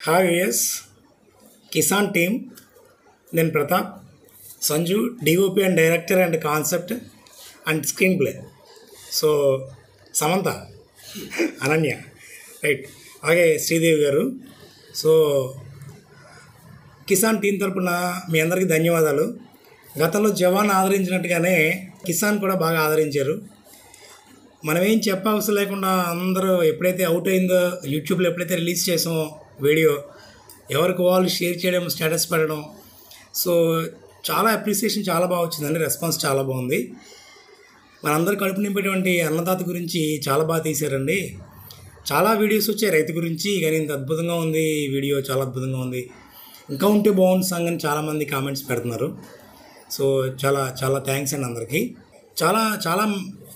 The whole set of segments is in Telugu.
Hi VS Kisan team. నేను Pratap, Sanju DOP and director and concept and screenplay. So Samantha, Ananya, right, అలాగే శ్రీదేవి గారు. సో కిసాన్ టీం తరపున మీ అందరికీ ధన్యవాదాలు. గతంలో జవాన్ ఆదరించినట్టుగానే కిసాన్ కూడా బాగా ఆదరించారు. మనం ఏం చెప్పవసరం లేకుండా అందరూ ఎప్పుడైతే అవుట్ అయిందో, యూట్యూబ్లో ఎప్పుడైతే రిలీజ్ చేసామో వీడియో, ఎవరికి వాళ్ళు షేర్ చేయడం, స్టేటస్ పెట్టడం, సో చాలా అప్రిసియేషన్ చాలా బాగా వచ్చిందండి. రెస్పాన్స్ చాలా బాగుంది. మనందరూ కడుపు నింపేటువంటి అన్నదాత గురించి చాలా బాగా తీశారండి. చాలా వీడియోస్ వచ్చాయి రైతు గురించి, కానీ ఇంత అద్భుతంగా ఉంది వీడియో, చాలా అద్భుతంగా ఉంది. ఇంకా ఉంటే బాగుంది సాంగ్ అని చాలామంది కామెంట్స్ పెడుతున్నారు. సో చాలా చాలా థ్యాంక్స్ అండి అందరికీ. చాలా చాలా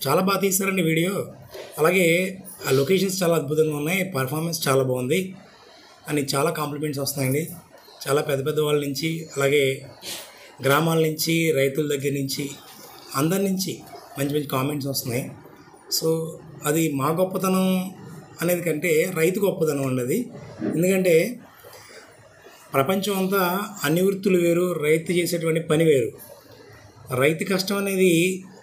చాలా బాగా తీశారండి వీడియో. అలాగే ఆ లొకేషన్స్ చాలా అద్భుతంగా ఉన్నాయి, పర్ఫార్మెన్స్ చాలా బాగుంది అని చాలా కాంప్లిమెంట్స్ వస్తున్నాయండి. చాలా పెద్ద పెద్ద వాళ్ళ నుంచి, అలాగే గ్రామాల నుంచి, రైతుల దగ్గర నుంచి, అందరి నుంచి మంచి మంచి కామెంట్స్ వస్తున్నాయి. సో అది మా గొప్పతనం అనేది కంటే రైతు గొప్పతనం ఉండేది. ఎందుకంటే ప్రపంచం అంతా అన్ని వృత్తులు వేరు, రైతు చేసేటువంటి పని వేరు. రైతు కష్టం అనేది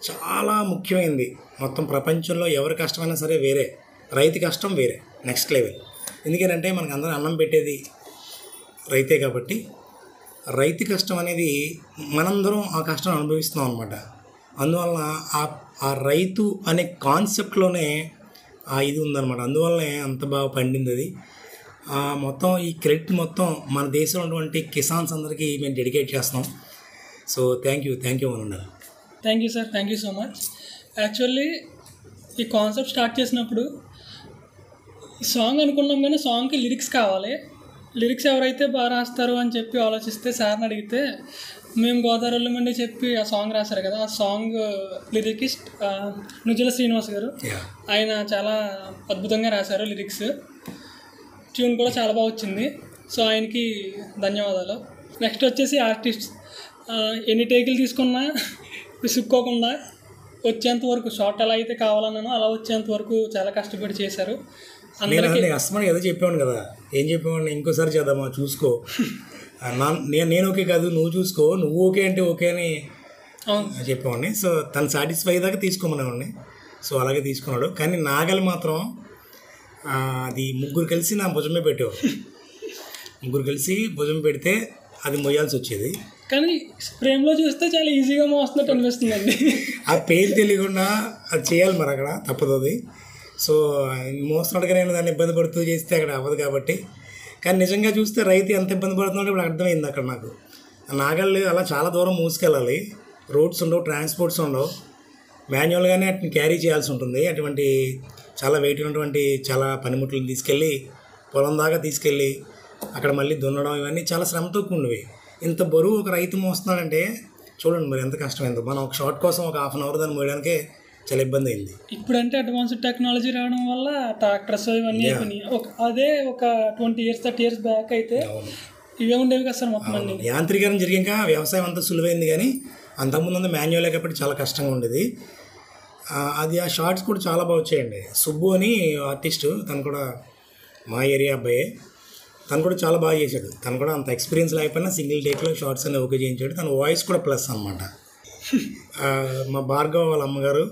చాలా ముఖ్యమైనది. మొత్తం ప్రపంచంలో ఎవరి కష్టమైనా సరే వేరే, రైతు కష్టం వేరే, నెక్స్ట్ లెవెల్. ఎందుకంటే మనకు అందరూ అన్నం పెట్టేది రైతే కాబట్టి రైతు కష్టం అనేది మనందరం ఆ కష్టం అనుభవిస్తున్నాం అనమాట. అందువలన ఆ రైతు అనే కాన్సెప్ట్లోనే ఆ ఇది ఉందన్నమాట. అందువల్లనే అంత బాగా పండింది అది. మొత్తం ఈ క్రెడిట్ మొత్తం మన దేశంలో ఉన్నటువంటి కిసాన్స్ అందరికీ మేము డెడికేట్ చేస్తున్నాం. సో థ్యాంక్ యూ అనండి. Thank you sir, thank you so much. Actually ఈ కాన్సెప్ట్ స్టార్ట్ చేసినప్పుడు ఈ సాంగ్ అనుకున్నాం, కానీ సాంగ్కి లిరిక్స్ కావాలి. లిరిక్స్ ఎవరైతే బాగా రాస్తారు అని చెప్పి ఆలోచిస్తే సార్ని అడిగితే మేము గోదావరిలో మండి చెప్పి ఆ సాంగ్ రాశారు కదా. ఆ సాంగ్ లిరికిస్ట్ నుజుల శ్రీనివాస్ గారు. ఆయన చాలా అద్భుతంగా రాశారు లిరిక్స్. ట్యూన్ కూడా చాలా బాగా వచ్చింది. సో ఆయనకి ధన్యవాదాలు. నెక్స్ట్ వచ్చేసి ఆర్టిస్ట్, ఎన్ని టేకులు తీసుకున్నా విసుక్కోకుండా వచ్చేంత వరకు, షార్ట్ ఎలా అయితే కావాలన్నానో అలా వచ్చేంత వరకు చాలా కష్టపడి చేశారు. అందరికీ అస్మని ఏదో చెప్పాను కదా, ఏం చెప్పామని ఇంకోసారి చేద్దామా, చూసుకో, నేను ఓకే కాదు నువ్వు చూసుకో, నువ్వు ఓకే అంటే ఓకే అని చెప్పేవాడిని. సో తను సాటిస్ఫై అయ్యేదాకా తీసుకోమనేవాడిని. సో అలాగే తీసుకున్నాడు. కానీ నాగలి మాత్రం అది ముగ్గురు కలిసి నా భుజమే పెట్టేవాడు. ముగ్గురు కలిసి భుజం పెడితే అది మొయ్యాల్సి వచ్చేది. కానీ ఫ్రేమ్లో చూస్తే చాలా ఈజీగా మోస్తున్నట్టు అనిపిస్తుందండి. ఆ పేరు తెలియకుండా అది చేయాలి మరి, అక్కడ తప్పదు అది. సో మోస్తున్నట్టుగా నేను దాన్ని ఇబ్బంది పడుతూ చేస్తే అక్కడ అవ్వదు కాబట్టి. కానీ నిజంగా చూస్తే రైతు ఎంత ఇబ్బంది పడుతున్నాడో ఇప్పుడు అర్థమైంది అక్కడ నాకు. నాగళ్ళు అలా చాలా దూరం మూసుకెళ్ళాలి, రోడ్స్ ఉండవు, ట్రాన్స్పోర్ట్స్ ఉండవు, మాన్యువల్గానే వాటిని క్యారీ చేయాల్సి ఉంటుంది. అటువంటి చాలా వెయిట్ ఉన్నటువంటి చాలా పనిముట్లను తీసుకెళ్ళి పొలం దాకా తీసుకెళ్ళి అక్కడ మళ్ళీ దున్నడం, ఇవన్నీ చాలా శ్రమతో కూడినవి. ఇంత బరువు ఒక రైతు మోస్తున్నాడంటే చూడండి మరి ఎంత కష్టమైందో. మనం ఒక షార్ట్ కోసం ఒక హాఫ్ అన్ అవర్ దాన్ని మోయడానికే చాలా ఇబ్బంది అయింది. ఇప్పుడంటే అడ్వాన్స్డ్ టెక్నాలజీ రావడం వల్ల ట్రాక్టర్స్ ఇవన్నీ అయిపోయినాయి. అదే ఒక 20 years 30 years బ్యాక్ అయితే ఇవే ఉండేవి కదా సార్. మొత్తం అన్ని యాంత్రీకరణ జరిగాక వ్యవసాయం అంతా సులువైంది, కానీ అంతకుముందు మాన్యువల్ కాబట్టి చాలా కష్టంగా ఉండేది. అది ఆ షార్ట్స్ కూడా చాలా బాగా వచ్చాయండి. సుబ్బు అని ఆర్టిస్టు, తను కూడా మా ఏరియా అబ్బాయే, తను కూడా చాలా బాగా చేశాడు. తను కూడా అంత ఎక్స్పీరియన్స్ లేకపోయినా సింగిల్ టేక్లో షార్ట్స్ అన్నీ ఓకే చేయించాడు. తన వాయిస్ కూడా ప్లస్ అనమాట. మా భార్గవ వాళ్ళ అమ్మగారు,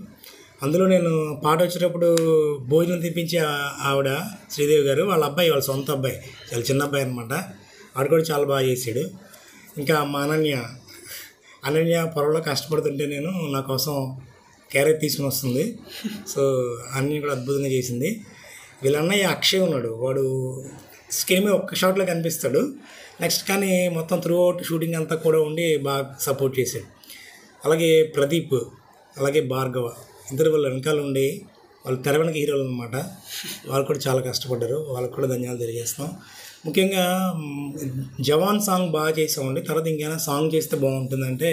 అందులో నేను పాట వచ్చేటప్పుడు భోజనం తెప్పించే ఆవిడ శ్రీదేవి గారు, వాళ్ళ అబ్బాయి, వాళ్ళ సొంత అబ్బాయి, చాలా చిన్న అబ్బాయి అనమాట. ఆడు కూడా చాలా బాగా చేశాడు. ఇంకా మా అనన్య పొరలో కష్టపడుతుంటే నేను నా కోసం క్యారెట్ తీసుకుని వస్తుంది. సో అన్నీ కూడా అద్భుతంగా చేసింది. వీళ్ళన్నయ్య అక్షయ్ ఉన్నాడు, వాడు స్క్రీన్ మీద ఒక్క షాట్లో కనిపిస్తాడు. నెక్స్ట్ కానీ మొత్తం త్రూ అవుట్ షూటింగ్ అంతా కూడా ఉండి బాగా సపోర్ట్ చేశాడు. అలాగే ప్రదీప్, అలాగే భార్గవ, ఇద్దరు వాళ్ళు వెనకాల ఉండి వాళ్ళు తెర వెనక హీరోలు అనమాట. వాళ్ళు కూడా చాలా కష్టపడ్డారు. వాళ్ళకి కూడా ధన్యవాదాలు తెలియజేస్తున్నాం. ముఖ్యంగా జవాన్ సాంగ్ బాగా చేసామండి. తర్వాత ఇంకేమైనా సాంగ్ చేస్తే బాగుంటుందంటే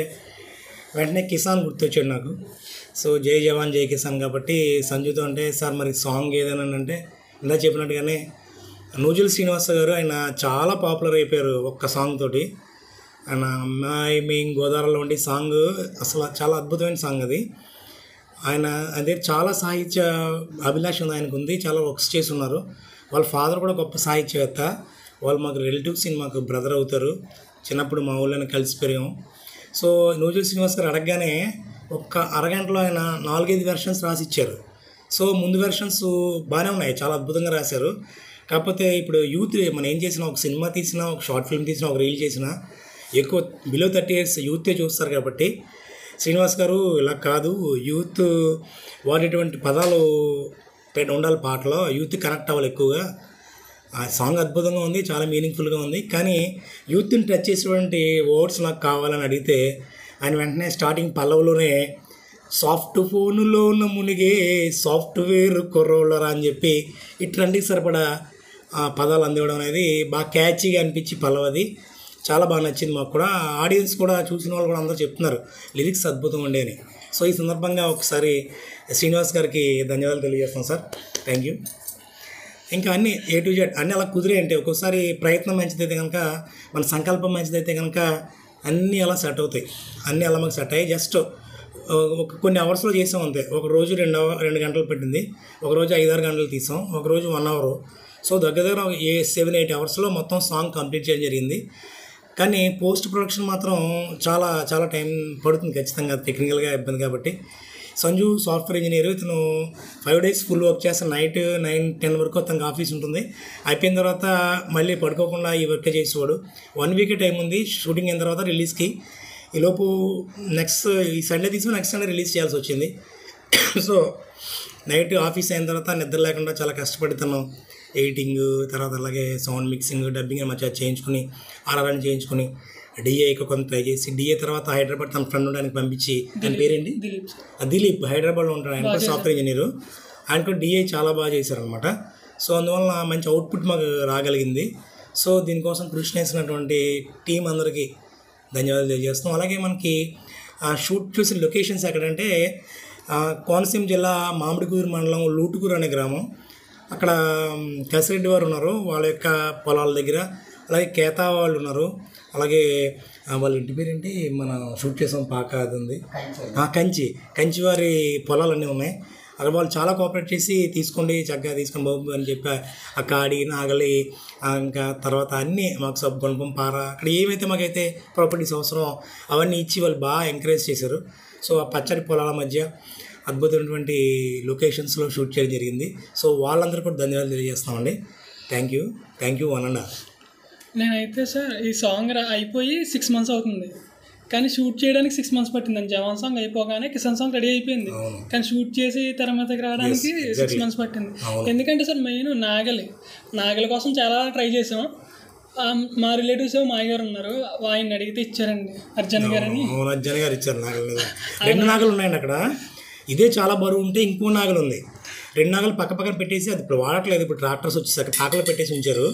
వెంటనే కిసాన్ గుర్తొచ్చాడు నాకు. సో జై జవాన్ జై కిసాన్ కాబట్టి సంజుతో అంటే, సార్ మరి సాంగ్ ఏదైనా అంటే ఇందా చెప్పినట్టుగానే నూజుల శ్రీనివాస గారు, ఆయన చాలా పాపులర్ అయిపోయారు ఒక్క సాంగ్ తోటి. ఆయన అమ్మాయి మేము గోదావరిలో ఉండి సాంగ్ అసలు చాలా అద్భుతమైన సాంగ్ అది. ఆయన అదే చాలా సాహిత్య అభిలాష ఉంది ఆయనకు, ఉంది, చాలా వర్క్స్ చేసి ఉన్నారు. వాళ్ళ ఫాదర్ కూడా గొప్ప సాహిత్యవేత్త. వాళ్ళు మాకు రిలేటివ్స్, మాకు బ్రదర్ అవుతారు. చిన్నప్పుడు మా ఊళ్ళోనే కలిసి పెరిగాం. సో నూజివీడు శ్రీనివాస్ గారు అడగగానే ఒక్క అరగంటలో ఆయన 4-5 వెర్షన్స్ రాసి ఇచ్చారు. సో ముందు వెర్షన్స్ బాగానే ఉన్నాయి, చాలా అద్భుతంగా రాశారు. కాకపోతే ఇప్పుడు యూత్ మనం ఏం చేసినా, ఒక సినిమా తీసినా, ఒక షార్ట్ ఫిల్మ్ తీసినా, ఒక రీల్ చేసినా ఎక్కువ బిలో 30 years యూతే చూస్తారు. కాబట్టి శ్రీనివాస్ గారు ఇలా కాదు, యూత్ వాడేటువంటి పదాలు ఉండాలి పాటలో, యూత్ కనెక్ట్ అవ్వాలి ఎక్కువగా. ఆ సాంగ్ అద్భుతంగా ఉంది, చాలా మీనింగ్ఫుల్గా ఉంది. కానీ యూత్ని టచ్ చేసేటువంటి వర్డ్స్ నాకు కావాలని అడిగితే ఆయన వెంటనే స్టార్టింగ్ పల్లవులోనే సాఫ్ట్ ఫోనులో ఉన్న మునిగే సాఫ్ట్వేర్ కుర్రోళ్ళరా అని చెప్పి ఈ ట్రెండ్కి సరిపడా పదాలు అందివ్వడం అనేది బాగా క్యాచీగా అనిపించి పల్లవది చాలా బాగా నచ్చింది మాకు కూడా. ఆడియన్స్ కూడా, చూసిన వాళ్ళు కూడా అందరూ చెప్తున్నారు లిరిక్స్ అద్భుతం ఉండే అని. సో ఈ సందర్భంగా ఒకసారి శ్రీనివాస్ గారికి ధన్యవాదాలు తెలియజేస్తాం సార్. Thank you. ఇంకా అన్నీ A to Z అన్నీ అలా కుదిరే అంటే ఒక్కోసారి ప్రయత్నం మంచిదైతే కనుక, మన సంకల్పం మంచిదైతే కనుక అన్నీ అలా సెట్ అవుతాయి. అన్నీ అలా మాకు సెట్ అయ్యి జస్ట్ ఒక కొన్ని అవర్స్లో చేసాం అంతే. ఒక రోజు 2 గంటలు పెట్టింది, ఒక రోజు 5-6 గంటలు తీసాం, ఒక రోజు 1 hour. సో దగ్గర 7-8 అవర్స్లో మొత్తం సాంగ్ కంప్లీట్ చేయడం జరిగింది. కానీ పోస్ట్ ప్రొడక్షన్ మాత్రం చాలా చాలా టైం పడుతుంది ఖచ్చితంగా, టెక్నికల్గా ఇబ్బంది. కాబట్టి సంజు సాఫ్ట్వేర్ ఇంజనీర్, ఇతను 5 days ఫుల్ వర్క్ చేస్తాను. నైట్ 9-10 వరకు అతనికి ఆఫీస్ ఉంటుంది. అయిపోయిన తర్వాత మళ్ళీ పడుకోకుండా ఈ వర్క్ చేసేవాడు. 1 week టైం ఉంది షూటింగ్ అయిన తర్వాత రిలీజ్కి. ఈలోపు ఈ సండే తీసుకుని నెక్స్ట్ సండే రిలీజ్ చేయాల్సి వచ్చింది. సో నైట్ ఆఫీస్ అయిన తర్వాత నిద్ర లేకుండా చాలా కష్టపడుతున్నాం. ఎడిటింగ్, తర్వాత అలాగే సౌండ్ మిక్సింగ్, డబ్బింగ్ మధ్య చేయించుకుని, ఆర్ఆర్ఎన్ చేయించుకుని, డిఏకి కొంత ట్రై చేసి, డిఏ తర్వాత హైదరాబాద్ తన ఫ్రెండ్ ఉండడానికి పంపించి, ఆయన పేరేంటి, దిలీప్, హైదరాబాద్లో ఉంటాడు. ఆయన కూడా సాఫ్ట్వేర్ ఇంజనీరు. ఆయన కూడా డిఏ చాలా బాగా చేశారనమాట. సో అందువల్ల మంచి అవుట్పుట్ మాకు రాగలిగింది. సో దీనికోసం కృషి చేసినటువంటి టీం అందరికీ ధన్యవాదాలు తెలియజేస్తాం. అలాగే మనకి షూట్ చూసిన లొకేషన్స్ ఎక్కడంటే కోనసీమ జిల్లా మామిడికూరు మండలం లూటుకూరు అనే గ్రామం. అక్కడ కసిరెడ్డి వారు ఉన్నారు, వాళ్ళ యొక్క పొలాల దగ్గర. అలాగే కేతా వాళ్ళు ఉన్నారు. అలాగే వాళ్ళ ఇంటి పేరేంటి, మన షూట్ చేసాం పాక అది ఉంది, కంచి వారి పొలాలన్నీ ఉన్నాయి. అక్కడ వాళ్ళు చాలా కోఆపరేట్ చేసి తీసుకోండి, చక్కగా తీసుకొని బాబు అని చెప్పి ఆ కాడి, నాగలి, ఇంకా తర్వాత అన్నీ మాకు సబ్బు, గుణపం, పార, అక్కడ ఏమైతే మాకైతే ప్రాపర్టీస్ అవసరం అవన్నీ ఇచ్చి వాళ్ళు బాగా ఎంకరేజ్ చేశారు. సో ఆ పచ్చడి పొలాల మధ్య అద్భుతమైనటువంటి లొకేషన్స్లో షూట్ చేయడం జరిగింది. సో వాళ్ళందరూ కూడా ధన్యవాదాలు తెలియజేస్తామండి. Thank you 1.5. నేనైతే సార్ ఈ సాంగ్ అయిపోయి 6 months అవుతుంది, కానీ షూట్ చేయడానికి 6 months పట్టిందండి. జవాన్ సాంగ్ అయిపోగానే కిసాన్ సాంగ్ రెడీ అయిపోయింది, కానీ షూట్ చేసి తెర మీదకి రావడానికి 6 months పట్టింది. ఎందుకంటే సార్ మెయిన్ నాగలి కోసం చాలా ట్రై చేసాం. మా రిలేటివ్స్ మాయ గారు ఉన్నారు, ఆయన అడిగితే ఇచ్చారండి, అర్జున్ గారని. అర్జున్ గారు ఇచ్చారు. నాగలు 2 నాగలు ఉన్నాయండి అక్కడ. ఇదే చాలా బరువు ఉంటే ఇంకో నాగలు ఉంది. 2 నాగలు పక్కన పెట్టేసి, అది ఇప్పుడు వాడట్లేదు, ఇప్పుడు ట్రాక్టర్స్ వచ్చేసాక టాకలో పెట్టేసి ఉంచారు.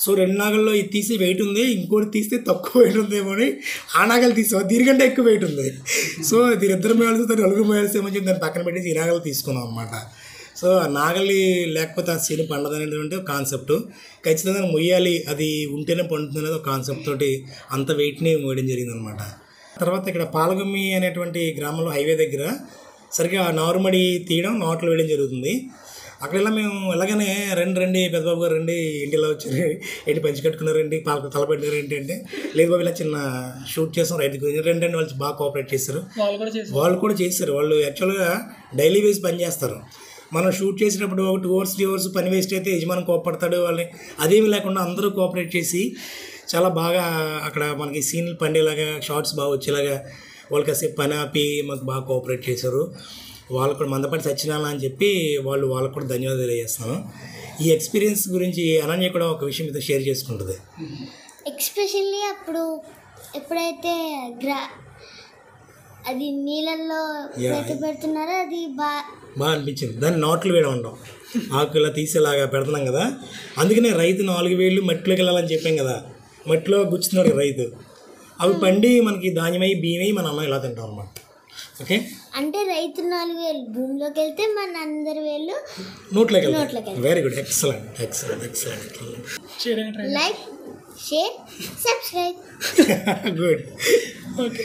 సో 2 నాగల్లో ఇది తీసి వెయిట్ ఉంది, ఇంకోటి తీస్తే తక్కువ వెయిట్ ఉందేమో అని ఆ నాగలు తీసాం, దీనికంటే ఎక్కువ వెయిట్ ఉంది. సో దీనిద్దరు మేయాల్సి, నలుగురు మేయాల్సి ఏమో చెప్పి దాన్ని పక్కన పెట్టేసి ఈ నాగలు తీసుకున్నాం అనమాట. సో ఆ నాగలి లేకపోతే ఆ సీన్ పండదు అనేటువంటి ఒక కాన్సెప్ట్. ఖచ్చితంగా మొయ్యాలి, అది ఉంటేనే పండుతుంది అనేది ఒక కాన్సెప్ట్ తోటి అంత వెయిట్ని మోయడం జరిగింది అనమాట. తర్వాత ఇక్కడ పాలగమ్మి అనేటువంటి గ్రామంలో హైవే దగ్గర సరిగ్గా నారుమడి తీయడం, నాట్లు వేయడం జరుగుతుంది. అక్కడెలా మేము ఎలాగనే రండి పెద్దబాబు గారు రండి, ఇంటిలో వచ్చారు, ఏంటి పంచి కట్టుకున్నారండి, తలపెట్టారు ఏంటి అంటే, లేదు బాబు ఇలా చిన్న షూట్ చేస్తాం రైతు గురించి రండి, వాళ్ళు బాగా కోఆపరేట్ చేశారు. వాళ్ళు కూడా చేశారు. వాళ్ళు యాక్చువల్గా డైలీ వేసి పని చేస్తారు. మనం షూట్ చేసినప్పుడు ఒక 2 hours 3 hours పని వేస్ట్ అయితే యజమాని కోపడతాడు. వాళ్ళని అదేమీ లేకుండా అందరూ కోఆపరేట్ చేసి చాలా బాగా అక్కడ మనకి సీన్లు పండేలాగా, షార్ట్స్ బాగా వచ్చేలాగా వాళ్ళు కాసేపు పని ఆపి మాకు బాగా కోఆపరేట్ చేశారు. వాళ్ళకు కూడా మందపాటి సత్యనారాయణ అని చెప్పి వాళ్ళకు కూడా ధన్యవాదాలు తెలియజేస్తాను. ఈ ఎక్స్పీరియన్స్ గురించి అనన్య కూడా ఒక విషయం మీతో షేర్ చేసుకుంటుంది. ఎక్స్పెషల్లీ ఎప్పుడైతే అది నీళ్ళల్లో పెడుతున్నారో అది బాగా అనిపించింది. దాన్ని నాట్లు వేయడం అంటాం, ఆకు ఇలా తీసేలాగా పెడుతున్నాం కదా. అందుకనే రైతు 4 వేళ్ళు మట్టిలోకి వెళ్ళాలని చెప్పాం కదా, మట్టిలో గుచ్చుతున్నాడు రైతు. అవి పండి మనకి ధాన్యమై బియ్యమై మన అన్నం ఇలా తింటాం అన్నమాట. ఓకే, అంటే రైతు 4 వేలు భూమిలోకి వెళ్తే మన అందరి వేళ్ళు నోట్లోకి వెళ్తాయి. Very good, excellent. Like, share, subscribe. Good. Okay.